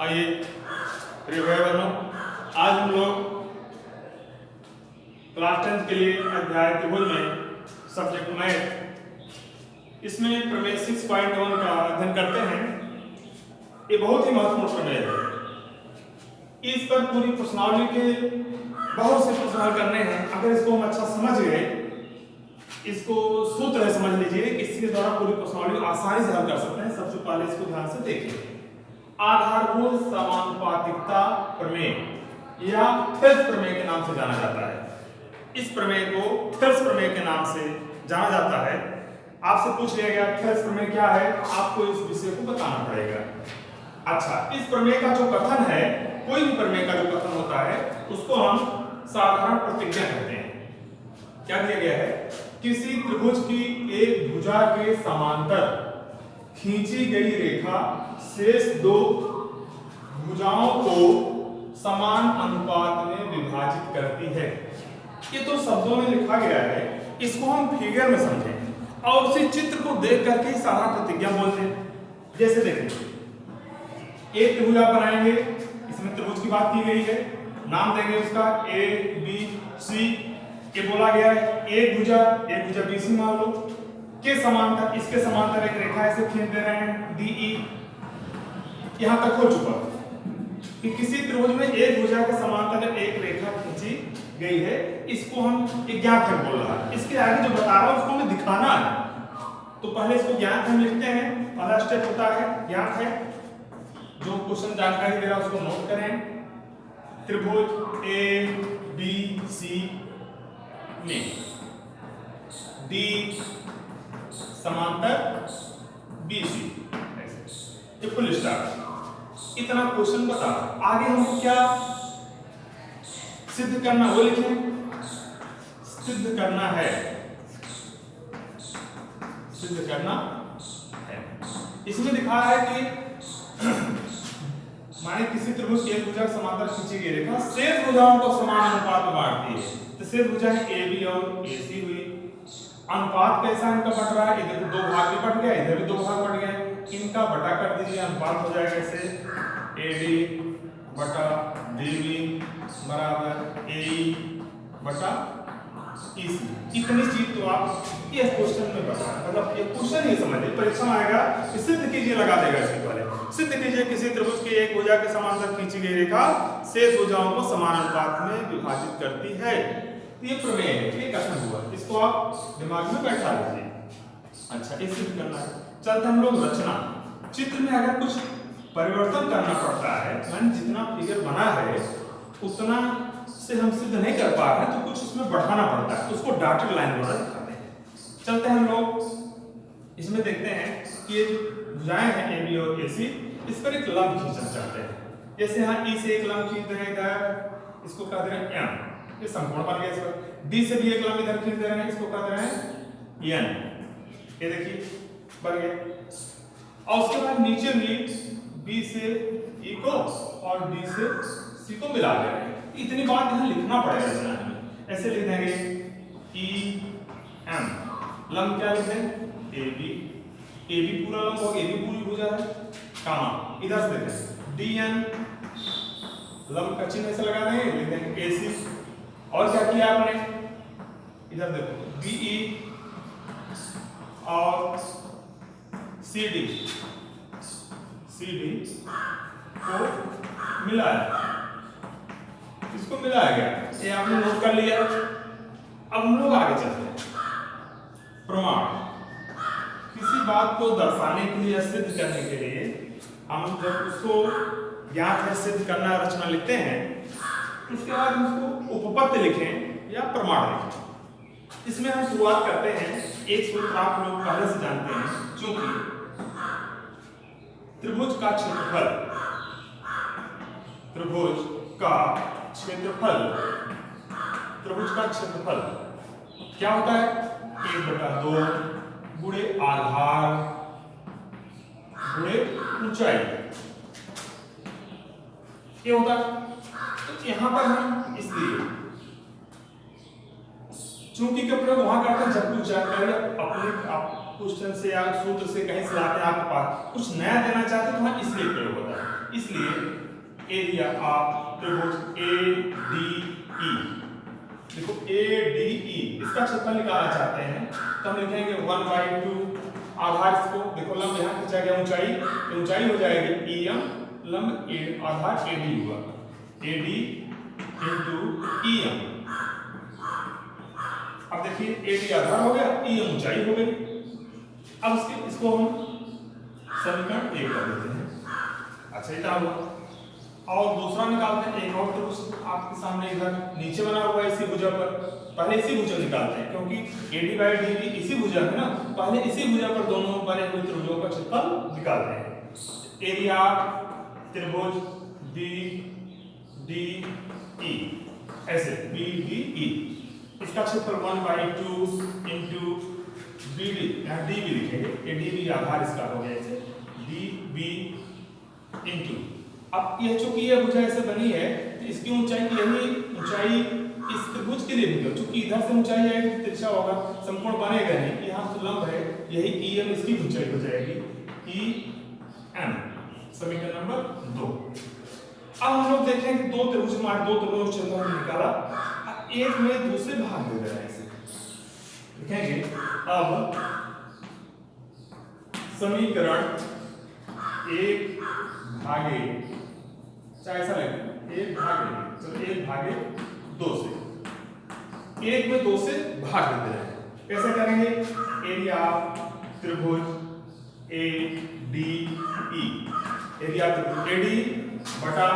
आइए प्रिय भाई बहनों, आज हम लोग क्लास 10 के लिए अध्याय त्रिभुज में सब्जेक्ट मैथ इसमें प्रमेय 6.1 का अध्ययन करते हैं। ये बहुत ही महत्वपूर्ण प्रमेय है। इस पर पूरी प्रश्नावली के बहुत से प्रश्न हल करने हैं। अगर इसको हम अच्छा समझ गए, इसको सूत्र है समझ लीजिए, इसके द्वारा पूरी प्रश्नावली आसानी से हल कर सकते हैं। सबसे पहले इसको ध्यान से देखिए। आधारभूत समानुपातिकता प्रमेय या थेल्स प्रमेय के नाम से जाना जाता है। इस प्रमेय को थेल्स प्रमेय के नाम से जाना जाता है। आपसे पूछ लिया गया थेल्स प्रमेय क्या है, आपको इस विषय को बताना पड़ेगा। अच्छा, इस प्रमेय का जो कथन है, कोई भी प्रमेय का जो कथन होता है उसको हम साधारण प्रतिज्ञा कहते हैं। क्या दिया गया है? किसी त्रिभुज की एक भुजा के समांतर खींची गई रेखा शेष दो भुजाओं को समान अनुपात में विभाजित करती है। ये तो शब्दों में लिखा गया है, इसको हम फिगर में समझें और उसी चित्र को देख करके साधारण प्रतिज्ञा बोलते हैं। जैसे देखें, एक त्रिभुज आप बनाएंगे, इसमें त्रिभुज की बात की गई है, नाम देंगे उसका ए बी सी। ये बोला गया है एक भुजा बी सी मान लो के समांतर, इसके समांतर एक रेखा ऐसे खींच दे रहे हैं डी ई। यहां तक हो चुका कि किसी त्रिभुज में एक भुजा के समांतर एक रेखा खींची गई है। इसको हम ज्ञात है बोल रहा है। इसके आगे जो बता रहा है उसको हमें दिखाना है। तो पहले इसको ज्ञात हम लिखते हैं। पहला स्टेप होता है ज्ञात है। जो क्वेश्चन जानकारी दे रहा है उसको नोट करें। त्रिभुज ए बी सी में डी समांतर बी सी, ये फुल स्टॉप। इतना क्वेश्चन बता, आगे हम क्या सिद्ध करना वो लिखें। सिद्ध करना है, सिद्ध करना है। इसमें लिखा है कि माने किसी त्रिभुज की एक भुजा समांतर खींची गई रेखा शेष भुजाओं को समान अनुपात में बांटती है। तो शेष भुजाएं ए बी और ए सी हुई। अनुपात कैसा इनका बट रहा है? इधर दो भाग में बट गया, इधर भी दो भाग बट गया। इनका बटा कर दीजिए, अनुपात हो जाएगा ऐसे ए डी बटा डी बी बराबर ए बटा ई सी। इतनी चीज तो आप ये क्वेश्चन में बता, मतलब ये क्वेश्चन ही समझिए, परीक्षा में आएगा कि सिद्ध कीजिए, लगा देगा इसके पहले। सिद्ध कीजिए किसी त्रिभुज की एक भुजा के समांतर खींची गई रेखा शेष भुजाओं को समान अनुपात में विभाजित करती है। ये प्रमेय है, ये कथन हुआ, इसको आप दिमाग में बैठा लीजिए। अच्छा, ये सिद्ध करना है। चलते हम लोग रचना। चित्र में अगर कुछ परिवर्तन करना पड़ता है, यानी जितना फिगर बना है उतना से हम सिद्ध नहीं कर पा रहे हैं तो कुछ उसमें बढ़ाना पड़ता है, तो उसको डॉटेड लाइन द्वारा दिखाते हैं। चलते हैं हम लोग इसमें देखते हैं कि ये भुजाएं हैं ए बी और ए सी, इस पर एक लंब खींचना चाहते हैं। जैसे यहाँ ई से एक लंब खींच रहे हैं इधर, इसको कह दे रहे हैं एम, ये समकोण बन गया। इस पर डी से भी एक लंब इधर खींच दे रहे हैं, इसको कह दे रहे हैं एन। ये देखिए बन गया। और उसके बाद नीचे भी बी से ई को और डी से सी को मिला दे रहे हैं। इतनी बात यहाँ लिखना पड़ेगा रचना में। ऐसे लिख देंगे ई एम, लंब क्या लिख दें ए बी पूरा लंब हो, ए बी पूरी भुजा है, कामा इधर से देखें डी एन, लंब का चिन्ह ऐसे लगा देंगे, लिख देंगे ए सी। और क्या किया आपने, इधर देखो बी ई और सी डी को मिलाया, इसको मिलाया गया। ये आपने नोट कर लिया। अब हम लोग आगे चलते हैं। प्रमाण। किसी बात को दर्शाने के लिए, सिद्ध करने के लिए हम जब उसको ज्ञात है सिद्ध करना रचना लिखते हैं, उसके बाद हम उसको उपपत्ति लिखें या प्रमाण लिखें। इसमें हम शुरुआत करते हैं, एक सूत्र आप लोग पहले से जानते हैं, चूंकि त्रिभुज का क्षेत्रफल, त्रिभुज का क्षेत्रफल, त्रिभुज का क्षेत्रफल क्या होता है? 1/2 गुणे आधार गुणे ऊंचाई, ये होता है। तो यहां पर हम इसलिए चूंकि का प्रयोग वहां करते हैं जब कुछ जानकारी अपने आप क्वेश्चन से या सूत्र से कहीं से लाते हैं आपके पास, कुछ नया देना चाहते हैं तो वहां इसलिए प्रयोग होता है। इसलिए एरिया ऑफ त्रिभुज ADE। देखो ADE इसका क्षेत्रफल निकालना चाहते हैं तो हम लिखेंगे 1/2 आधार, इसको देखो लंब यहाँ खींचा गया ऊंचाई, तो ऊंचाई हो जाएगी EM, लंब आधार AD हुआ, AD into EM। अब देखिए AD आधार हो गया, EM ऊंचाई हो गई। अब इसको हम समीकरण 1 कर देते हैं। अच्छा इतना हुआ। और दूसरा निकालते हैं, एक और त्रिभुज आपके सामने इधर नीचे बना हुआ है इसी भुजा पर। पहले इसी भुजा निकालते हैं क्योंकि AD/DB इसी भुजा है ना, पहले इसी भुजा पर दोनों बने हुए त्रिभुजों का क्षेत्रफल निकालते हैं। एरिया त्रिभुज BDE, ऐसे BDE, इसका क्षेत्रफल 1/2 into BD, यहाँ DB लिखेंगे, ADB आधार इसका हो गया ऐसे DB into। अब यह चूंकि यह भुजा ऐसे बनी है तो इसकी ऊंचाई, यही ऊंचाई इस त्रिभुज के लिए भी है, चूंकि इधर से ऊंचाई है तिरछा होगा, समकोण बनेगा नहीं, यहाँ से लंब है, यही EM इसकी ऊंचाई हो जाएगी EM। समीकरण नंबर 2। अब हम लोग देखें कि दो त्रिभुज क्षेत्रफल निकाला, एक में दूसरे भाग दे रहे हैं इसे लिखेंगे। अब समीकरण 1/, चाहे ऐसा लगे 1/, चलो 1/2 से, 1 में 2 से भाग देते हैं। कैसे करेंगे? एरिया त्रिभुज ADE, एरिया त्रिभुज AD बटा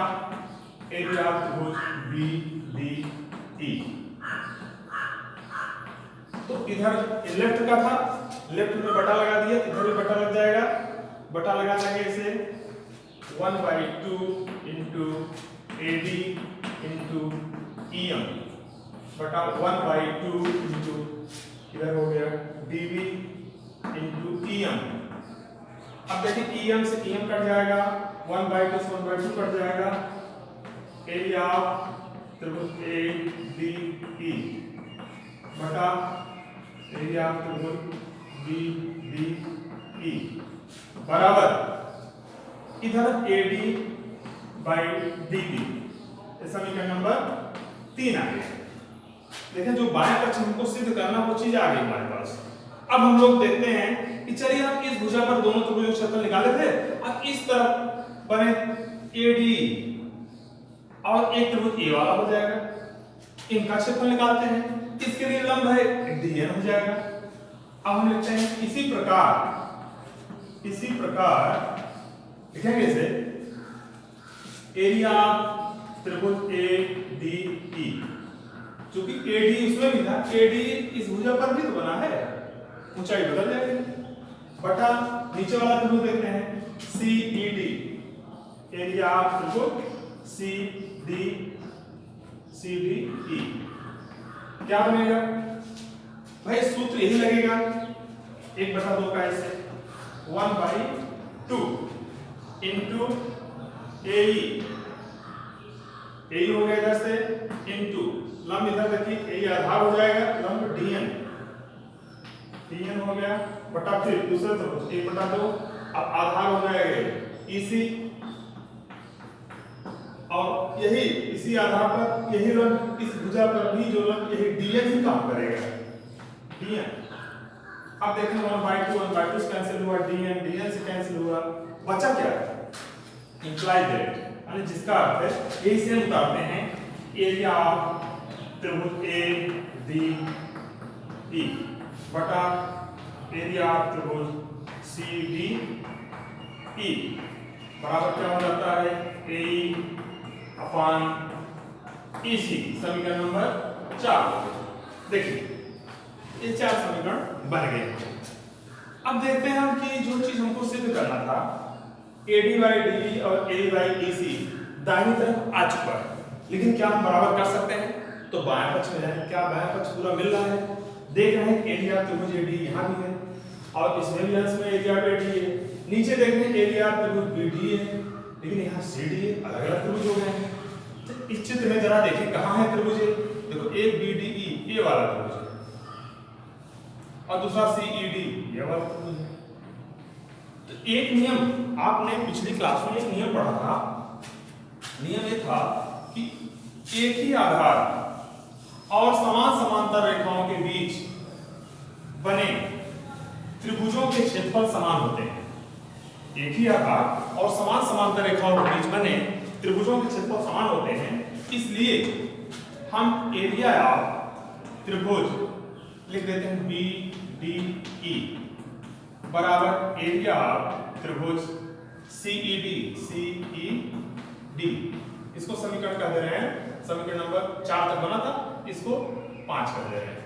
एरिया त्रिभुज BDE। तो इधर लेफ्ट का था, लेफ्ट में बटा लगा दिया, इधर भी बटा लग जाएगा, बटा लगा देंगे इसे 1/2 into AD into EM बटा 1/2 into इधर हो गया DB into EM। अब देखिए EM से EM कट जाएगा, 1/2 से 1/2 कट जाएगा, एरिया त्रिभुज ADE बटा एरिया त्रिभुज BDE बराबर इधर AD/DB। समीकरण नंबर 3 आ गया। देखें जो बाएं पक्ष हमको सिद्ध करना वो चीज आ गई हमारे पास। अब हम लोग देखते हैं कि चलिए हम इस भुजा पर दोनों त्रिभुजों के क्षेत्रफल निकाले थे, अब इस तरफ बने AD और एक त्रिभुज A वाला हो जाएगा, इनका क्षेत्रफल निकालते हैं। इसके लिए लंब है DN हो जाएगा। अब हम लिखते हैं इसी प्रकार लिखेंगे इसे एरिया त्रिभुज ADE, क्योंकि AD इसमें भी था, AD इस भुजा पर भी तो बना है, ऊंचाई बदल जाएगी, बटा नीचे वाला त्रिभुज देखते हैं CED, एरिया त्रिभुज CDE क्या बनेगा भाई? सूत्र यही लगेगा 1/2 का, ऐसे 1/2 into AE हो गया इधर से, into लंब इधर देखिए AE आधार हो जाएगा, लंब DN हो गया, बटा फिर दूसरे तरफ 1/2, अब आधार हो जाएगा EC, और यही इसी आधार पर यही लंब इस भुजा पर भी जो लंब यही DN ही काम करेगा, DN। अब देखें 1/2 से कैंसिल हुआ, DN से कैंसिल हुआ, बचा क्या? इंप्लाइड डायरेक्ट, यानी जिसका अर्थ है यही से उतारते हैं एरिया त्रिभुज ADE बटा एरिया त्रिभुज CDE बराबर क्या हो जाता है? AE/EC। समीकरण नंबर 4। देखिए ये 4 समीकरण बन गए। अब देखते हैं हम कि जो चीज हमको सिद्ध करना था AD/DE और AE/EC दाहिनी तरफ आ चुका है, लेकिन क्या हम बराबर कर सकते हैं? तो बाएं पक्ष में जाएं, क्या बाएं पक्ष पूरा मिल रहा है? देख रहे हैं एरिया त्रिभुज AD यहाँ भी है और इसमें भी इसमें एरिया AD है, नीचे देख रहे हैं एरिया त्रिभुज BD है, लेकिन यहाँ CD है, अलग-अलग त्रिभुज हो गए हैं। तो इस चित्र में जरा देखिए कहाँ है त्रिभुज? देखो ABDE ये वाला त्रिभुज है और दूसरा CED ये वाला त्रिभुज है। तो एक नियम आपने पिछली क्लास में एक नियम पढ़ा था नियम ये था कि एक ही आधार और समान समांतर रेखाओं के बीच बने त्रिभुजों के क्षेत्रफल समान होते हैं। एक ही आधार और समान समांतर रेखाओं के बीच बने त्रिभुजों के क्षेत्रफल समान होते हैं, इसलिए हम एरिया ऑफ त्रिभुज लिख देते हैं बी डी ई बराबर एरिया ऑफ त्रिभुज सीईडी सीईडी। इसको समीकरण कह दे रहे हैं, समीकरण नंबर 4 तक बना था, इसको 5 कर दे रहे हैं।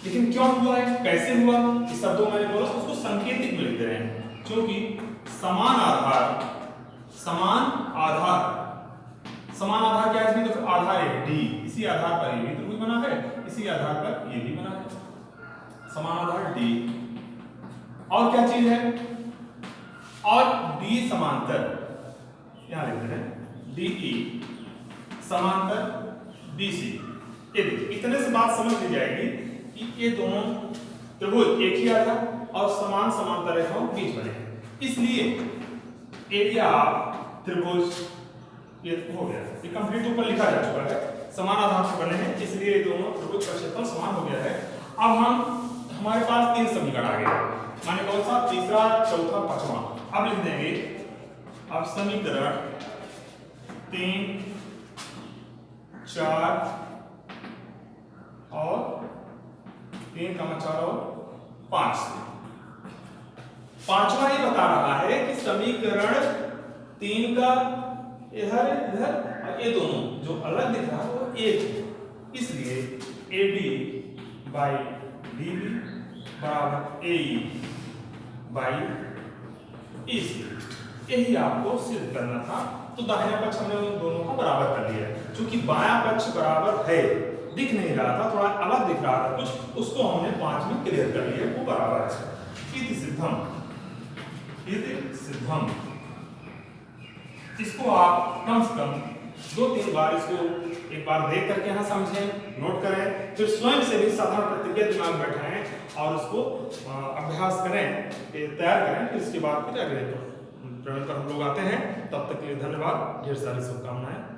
लेकिन क्यों हुआ है, कैसे हुआ, इस शब्दों मैंने बोला उसको संकेतिक में लिख दे रहे हैं, क्योंकि समान आधार समान आधार क्या है इसमें, तो आधार है डी, इसी आधार पर ये भी त्रिभुज बना है, इसी आधार पर ये भी बना है, समान आधार डी। और क्या चीज है, और डी समांतर, यहां लिख रहे हैं डीई समांतर डीसी। ये देखिए इतने से बात समझ ली जाएगी कि ये दोनों त्रिभुज एक ही आधार और समान समांतर रेखाओं के बीच बने हैं, इसलिए एरिया त्रिभुज ये हो गया, ये कंप्लीट ऊपर लिखा जा चुका है, समान आधार से बने हैं इसलिए ये दोनों त्रिभुज का क्षेत्रफल समान हो गया है। अब हमारे पास 3 समीकरण आ गए, माने कौन सा, तीसरा, चौथा, पांचवा। अब लिख देंगे, अब समीकरण 3, 4 और 3, 4 और 5। पांचवा ये बता रहा है कि समीकरण 3 का इधर और ये दोनों जो अलग दिख रहा है वो एक है, इसलिए AB बाई DB बराबर AE बाई EC। यही आपको सिद्ध करना था, तो दाहिना पक्ष हमने उन दोनों को बराबर कर लिया, क्योंकि बायां पक्ष बराबर है, दिख नहीं रहा था, थोड़ा अलग दिख रहा था कुछ, उसको हमने 5 में क्लियर कर लिया, वो बराबर है। इति सिद्धम। इसको आप कम से कम 2-3 बार इसको एक बार देख करके यहाँ समझें, नोट करें, फिर स्वयं से भी साधारण प्रतिक्रिया दिमाग में बैठाएं और उसको अभ्यास करें, तैयार करें, फिर इसके बाद फिर अगले प्रयोग पर हम लोग आते हैं। तब तक के लिए धन्यवाद, ढेर सारी शुभकामनाएं।